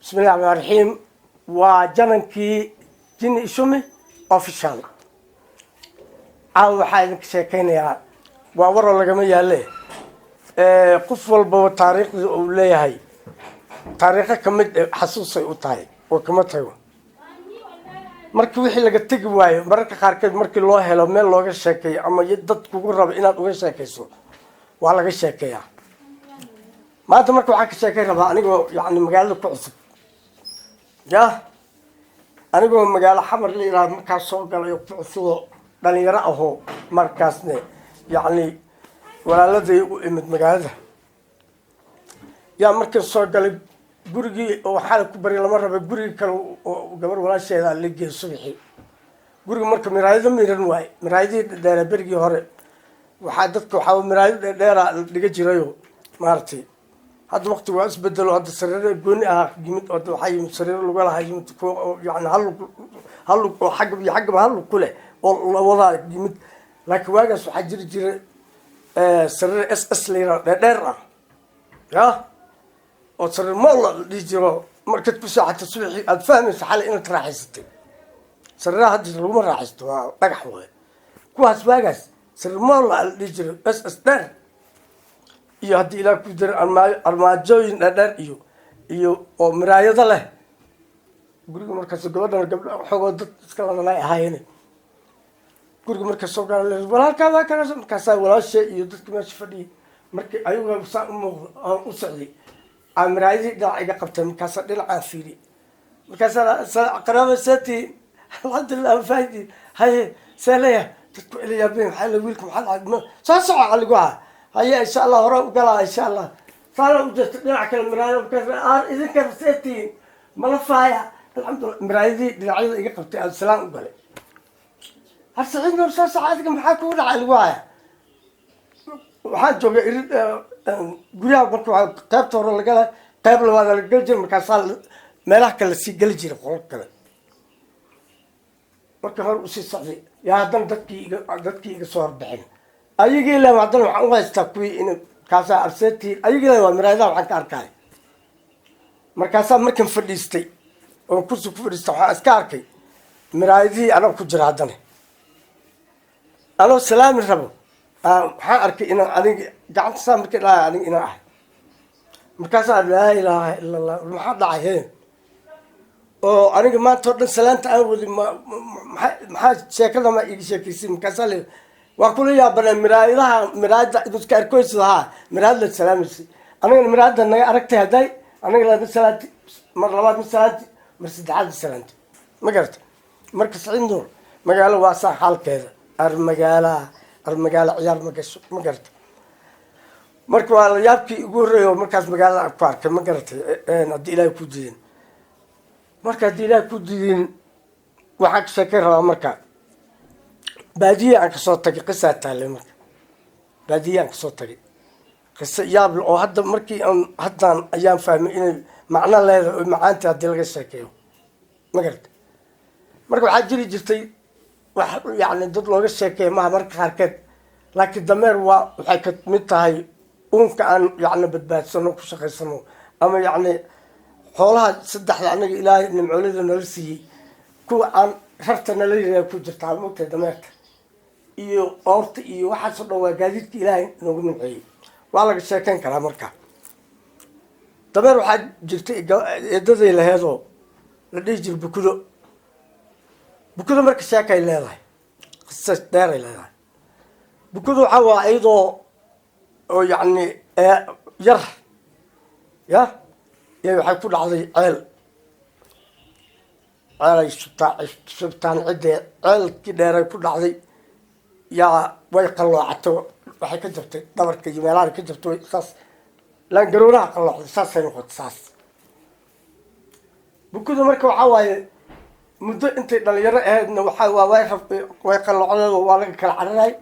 بسم الله الرحمن الرحيم وجنكي جن إسمه official أو حاجة شكلنا وورا الجميع له قفل بو تاريخ ولا هاي تاريخه كمد حسوسي وطاي وكمتها markii wixii laga tagi waayo mararka qaarkeed markii loo helo meel looga sheekeeyo ama dad kugu rabo inaad uga sheekeyso waa laga sheekeeyaa maanta marka waxaan ka sheekay rabaa anigoo yani magaalada ku cusub anigoo magaalo xamar la yiraahdo markaas soo galay ku cusub dhalinyaro ahoo markaasne yani walaaladay u imid magaalada markii soo galay gurigii oo xal ku bari lama rabo gurigi kale oo gabar walaasheeda la geeyo subaxii guriga marka miraayada miran waay miraayadii dheer berigii hore waxa dadku waxa miraayada dheer dhiga jirayo maartay hadda waqti waa isbedelo hadda sariir gooni ah gimid oo waxay sariir lagu lahaa yimid ko yani hal oo xagga hal ku leh oo la wada gimid laakiin waagaas waxa jira sariir ss leeyahay dheer oo sariir ma la dhijiro markaad ku saaxato subaxii aad fahmayso xal inaad raaxaysatay sariiraha hadda lagu raaxaysto waa dhagax weey kuwaas waagaas sariir ma la dhijiro ss dheer iyo haddii ilaa ku jira armaajooyin dheer iyo oo miraayado leh guriga markaas gabadhan gabdho xogoo dad iska ladanay ahaayeen guriga markaas soo galay walaalkaada kana markaas walaashay iyo dadka meesha fadhiyay markii ayagu u socday amraayadii dhinaca iga qabtay markaas dhinaca fiiri markaas qaraabo saati alxamdulillah faadi hay salaya dadku ilaa been xal wiilku maxaa soo soco aligu هيا إن شاء الله هراء وقلا إن شاء الله صاروا وجدت نلعب المراية وكذا إذا كان سيتين ملفايا الحمد لله مرايدي دلعي يقبت السلام وقال هسه عندنا رصاص عادكم حاكوا على الواية وحاجوا يريد قريها بركوا قيب تورا لقلا قيب لو هذا الجلجر مكاسال ملاح كلا سي جلجر خلق كلا بركوا هرو سي صعي يا هذا دتكي صور بعين ayagii la wacdan waxa u haystaa kuwii in kaasa arseeti ayagii la miraayada waxa ka arkay markaas markan fadhiistay oo kursi ku fadhiistay waxa iska arkay miraayadii ana ku jira hadana alo salaam rabo waxa arkay in aniga gacanta saamka la aniga ina ah markaas la ilaaha illa allah waxa dhacay oo aniga ma toodhan salaanta aan wadi ma sheekada ma iga sheekaysin markaas وأقول يا بنا مرايدة إذا كاركويس لها مرايدة سلامسي أنا مرايدة أنا أركت هداي أنا لا مسألة مرات مسألة مرسد عاد سلامتي ما قرت مركز عنده مقالة واسع حال كذا المقالة عيار ما قرت مركز على يابكي يقول ريو مركز مقالة أكبر ما قرت ندي إلى كودين مركز دي إلى كودين وحق شكرها مركز بادية عن كصوتك قصة تعلمك بادية عن كصوتك قصة يابل أو هذا مركي أن حتى أيام فاهم إن معناه لا معانت هذه القصة كيو ما قلت مركو حاجري جرتي يعني ضد لو قصة كيو ما مرك حركات لكن الدمير وحكت متهاي كان يعني بدبات سنو كشخص سنو أما يعني حولها صدح يعني إلهي إن معولد نرسي كو عن شرطنا اللي كو جرتها موت دميرت iyo orta iyo waxa soo dhaw gaadiidka ilaahay inuu nuuxiyay waa laga sheekan karaa marka dabar waxa jirtay eedaday laheedo la dhijir bukudo marka sheekay leedahay qisas dheer leedahay bukudo waxa waa ayadoo oo yani yar waxay ku dhacday ceel shubtaan cidde ceelkii dheeray ku dhacday yaa way qaloocato waxay ka jirtay dhabarka iyo meelaha ka jirtay saas la garoolaha qalooc saas ay noqotay saas bukudu marka waxa waaye muddo intay dhalinyaro ahaydna waxa way qaloocdo waa laga kala cararay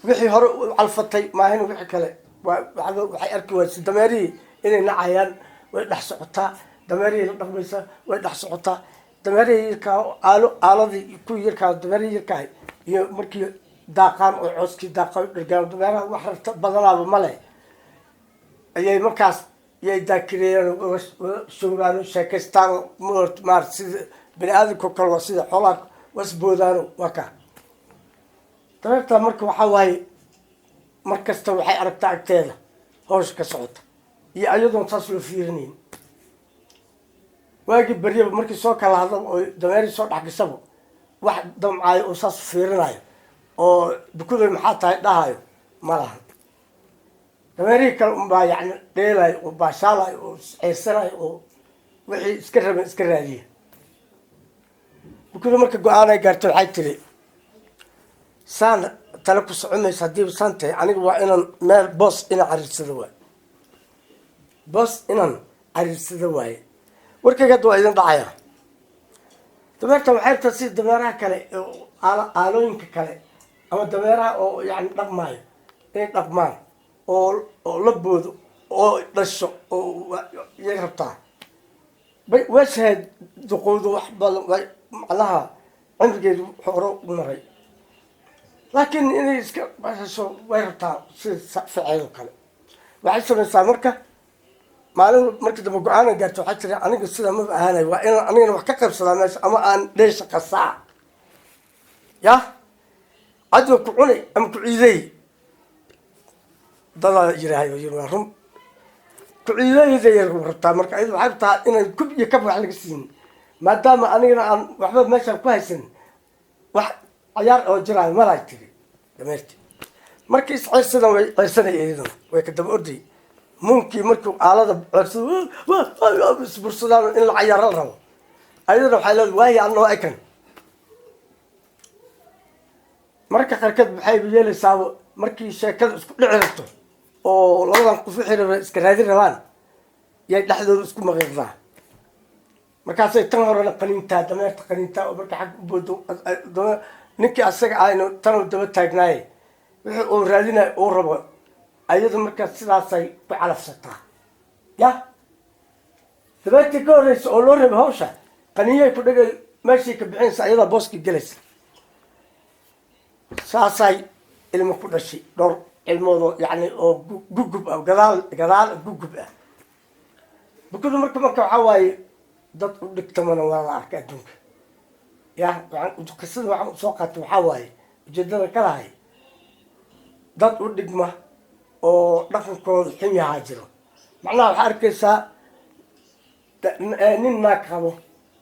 wixii hore alfatay maahin wixii kale waxay arki waayeen dameeri inay nacayaan way dhax socotaa dameeri la dhaqmaysa way dhax socotaa dameeri ka aaladii ku yarka dameeri ka iyo markii daaqan oo cooski daaqay dhirgaan dameeraha wax rarta badanaaba male ayay markaas yay daakireyaan showgaan sheekaystaan maar sida bani aadamka kale waa sida xoolaa wasboodaano waa ka dabeerta marka waxaa waaye mar kasta waxay aragtaa agteeda hawsha ka socota iyo ayadoon saas loo fiirinayn waagii baryaba markii soo kala hadlan oo dameerii soo dhex gasaba wax damcaayo oo saas fiirinayo oo bukuday maxaa tahay dhahayo ma lahan dameerihii kale unbaa yani dheelayo oo baashaalayo oo ceersanayo oo wixii iska raben iska raadiya bukuda marka go-aanay gaarto waxay tiri saan tale ku socomaysa haddiiba saan tahay aniga waa inaan meel boos inaan cariirsado waaye boos inaan cariirsado waaye warkayga hadda waa idin dhacaya dameerta waxay rabtaa sida dameeraha kale aalooyinka kale ama dameeraha oo yani dhaqmaayo inay dhaqmaan oo la boodo oo dhasho oo yay rabtaa weeshahayd duqowdo wax badan macnaha cimrigeedu hore u maray laakiin inay iska basasho way rabtaa sida ficeedoo kale waxay samaysaa marka maalin markii dambe go-aana gaarto waxay tiri aniga sida maba ahaanay waa inaan anigana wax ka qaybsadaa meesha ama aan dheesha qasaa ya cadwa ku cuni ama ku ciidey dadaa yiraahay waa run ku ciideyday rabtaa marka ayada waxay rabtaa inaan kub iyo kab wax laga siin maadaama anigana aan waxba meeshaan ku haysan wax cayaar oo jiraayo malay tiri dameerti markii isceyrsadan way ceyrsanay iyadana way ka daba orday munkii markuu aalada ceersado isbursadaan in la cayaar la rabo ayadana waxay leedahay waayi anoo ekan marka qaarkeed waxay yeelaysaaba markii sheekada isku dhici rabto oo labadan qof wixii raba iska raadin rabaan yay dhexdooda isku maqiiqdaa markaasay tan horena qaniintaa dameerta qaniintaa oo marka xag u boodo ninkii asaga aynu tanu daba taagnaaye wixii uu raadinayo uu rabo ayadu markaas sidaasay ku calafsataa ya dabeertii ka horreysa oo loo raba hawsha qaniiyay ku dhagay meeshii ka bixinaysa ayadaa booskii gelaysa saasay ilmo ku dhashay dhowr cilmoodoo yani oo gugub ah gadaal gugub ah bukudu marka waxaa waaye dad u dhigtamana waa la arkay adduunka ya qisada waxaan usoo qaatay waxaa waaye ujeedada ka lahay dad u dhigma oo dhaqankooda xun yahaa jiro macnaha waxaa arkaysaa nin naag qabo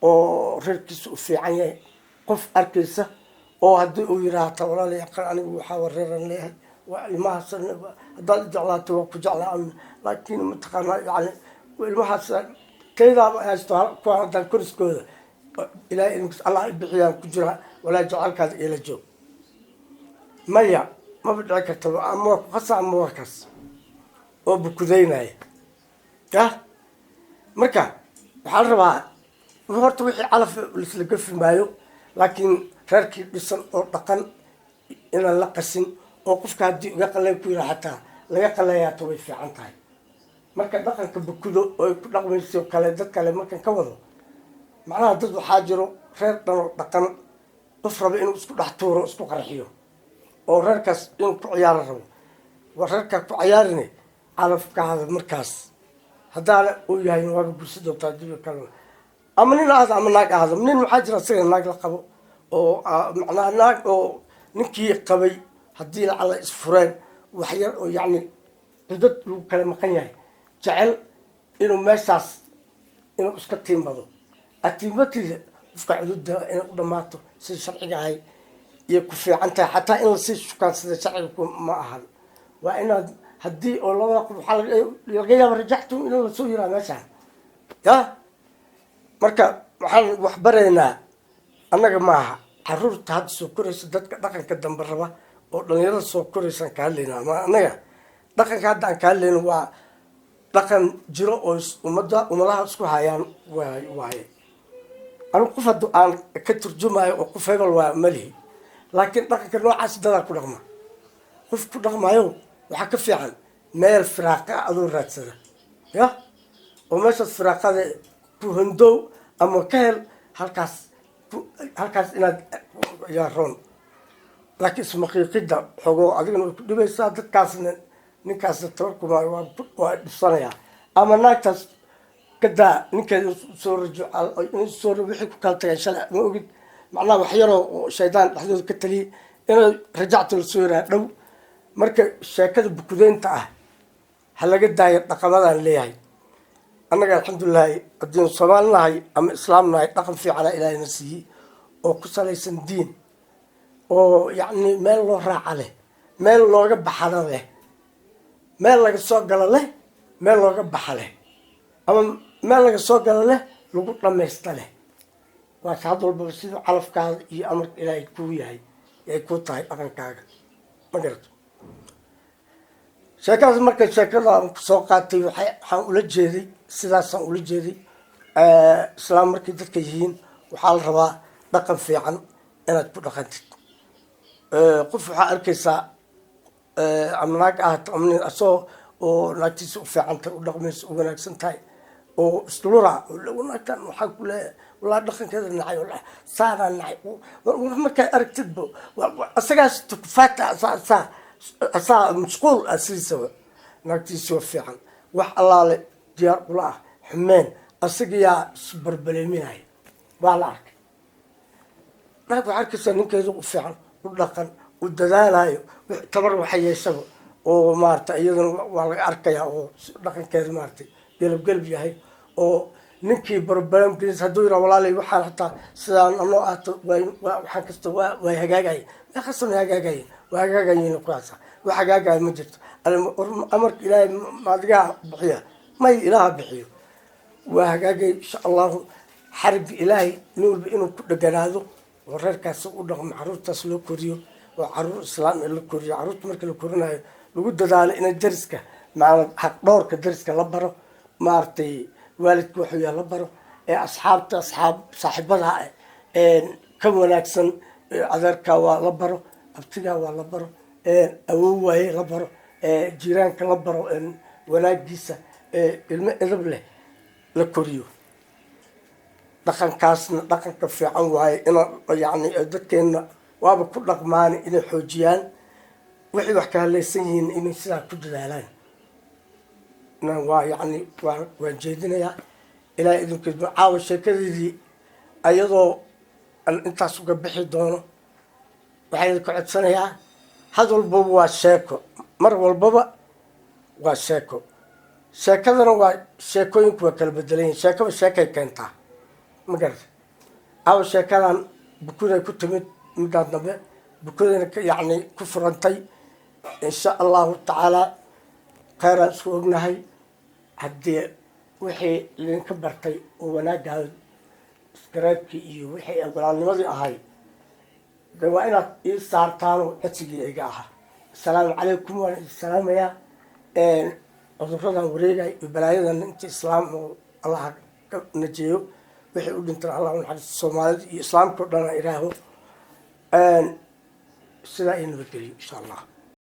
oo reerkiisa u fiican yahay qof arkaysa oo haddii uu yiraahdo walaala yaqaan anigu waxaa wareeran leeyahay waa ilmahaas haddaad jeclaato waa ku jeclaa laakiin mataqaanaa yani ilmahaas kaydaaba haysto kuwa haddaan koriskooda ilaahay allah bixiyaan ku jira walaa jecelkaada ila joog maya maba dhici karta ama waa ku qasa ama waa kaas oo bukudaynaya ya marka waxaa la rabaa horta wixii calaf laisla gafi maayo laakiin reerkii dhisan oo dhaqan inaan la qasin oo qofka haddii uga qalay ku yira xataa laga qalayaata way fiican tahay marka dhaqanka bukudo oo ay ku dhaqmayso kale dad kale markan ka wado macnaha dad waxaa jiro reer dhan oo dhaqan qof raba inuu isku dhex tuuro isku qarxiyo oo reerkaas inuu ku ciyaaro rabo waa reerkaa ku ciyaarinay calafkaada markaas haddaana uu yahay waaba gursi doontaa dibi kale ama nin ahda ama naag ahda nin waxaa jira isaga naag la qabo oo macnaha naag oo ninkii qabay haddii lacala isfureen wax yar oo yacni dad lagu kala maqan yahay jecel inuu meeshaas inuu iska tiimbado atiimbatiisa qofka cududa inay u dhammaato sida sharciga ahay iyo ku fiican tahay xataa in lasii shukaan sida sharciga ma ahan waa inaad haddii oo labada qof waxaa laga yaaba rajaxtu in lasoo yiraa meeshaan ya marka waxaan wax baraynaa annaga maaha caruurta hadda soo koraysa dadka dhaqanka dambe raba oo dhalinyarada soo koraysaan ka hadlayna ama annaga dhaqanka hadda aan ka hadlayno waa dhaqan jiro oo ummadaha isku hayaan waaye anigu qof hadda aan ka turjumayo oo qof hebel waa malihi laakiin dhaqanka noocaas dadaa ku dhaqma qof ku dhaqmayo waxaa ka fiican meel firaaqa adoo raadsada ya oo meeshaas firaaqada ku handow ama ka hel halkaas inaad yaaroon laakiin ismaqiiqida xogo adigana way ku dhibaysaa dadkaasna ninkaasna tabarkuma waa dhibsanayaa ama naagtaas kadaa ninkeeda soo rajo wixii ku kala tagay shalay ma ogid macnaha wax yaroo shaydaan dhexdooda ka taliyay inay rajacta lasoo yaraa dhow marka sheekada bukudeynta ah ha laga daayo dhaqamadaan leeyahay annaga alxamdulilahi haddiinu soomaali nahay ama islaam nahay dhaqan fiicana ilaahayna siiyey oo ku salaysan diin oo yacni meel loo raaca leh meel looga baxana leh meel laga soo galo leh meel looga baxa leh ama meel laga soo galo leh lagu dhamaysta leh waa had walbaba siduu calafkaada iyo amarka ilaahay kuu yahay ay ku tahay dhaqankaaga ma garato sheekadaas marka sheekada aan kusoo qaatay waxaan ula jeeday sidaasaan ula jeeday islaam markay dadka yihiin waxaa la rabaa dhaqan fiican inaad ku dhaqantid qof waxaa arkaysaa ama naag ahaato ama nin asagoo oo naagtiisa u fiicantahay u dhaqmaysa u wanaagsan tahay oo islura naagtan waxaa ku leeyahay walaa dhaqankeeda nacay walaa saanaa nacay markaa aragtidba asagaas tukufaata asaa mashquul ah sidiisaba naagtiisa waa fiican wax allaale diyaar ula ah xumeen asagayaa isbarbaleeminaya waa la arkay naag waxaa arkaysaa ninkeeda u fiican u dhaqan u dadaalayo tabar waxa yeeshaba oo maarata iyadana waa laga arkayaa oo dhaqankeeda maaratay gelab yahay oo ninkii barbaramkiis hadduu yira walaalay waxaan hataa sidaan anoo ahto waxaan kasta waa hagaagaya meeqasama hagaagaya waa hagaagayina kuwaasa wax hagaagaya ma jirto amarka ilaahay maadigaa bixiya may ilaaha bixiyo waa hagaagay insha allahu xarigga ilaahay nin walba inuu ku dheganaado oo reerkaas u dhaqmo caruurtaas loo koriyo oo caruur islaam la koriyo caruurta marka la korinayo lagu dadaalo in dariska maana xaq dhowrka dariska la baro maartay waalidku wuxuu yahay la baro asxaabta saaxiibada ka wanaagsan adeerka waa la baro abtiga waa la baro awow waaye la baro jiiraanka la baro wanaagiisa ilmo edab leh la koriyo dhaqankaasna dhaqanka fiican waaye in yani dadkeena waaba ku dhaqmaani inay xoojiyaan waxay wax ka halaysan yihiin inay sidaa ku dadaalaan waa yani waan jeedinayaa ilaahay idinkeed caawa sheekadeedii ayadoo aan intaas uga bixi doono waxaa idinku codsanayaa had walbaba waa sheeko mar walbaba waa sheeko sheekadana waa sheekooyinku waa kala bedelan yihin sheekaba sheekay keentaa ma garata caawa sheekadan bukuday ku timid middaad dambe bukadayna yani ku furantay insha allahu tacaalaa kheyraan isku ognahay haddii wixii idinka bartay oo wanaagaha iskaraabkii iyo wixii walaalnimadii ahay de waa inaad ii saartaanoo codsigii iga ahaa assalaamu calaykum waan idin salaamayaa cuduradan wareegay iyo balaayadan inta islaam oo allaha ka najeeyo wixii u dhintan allah naxariisto soomaalida iyo islaamka o dhan a iraaho sidaa ii nabadgeliyo insha allah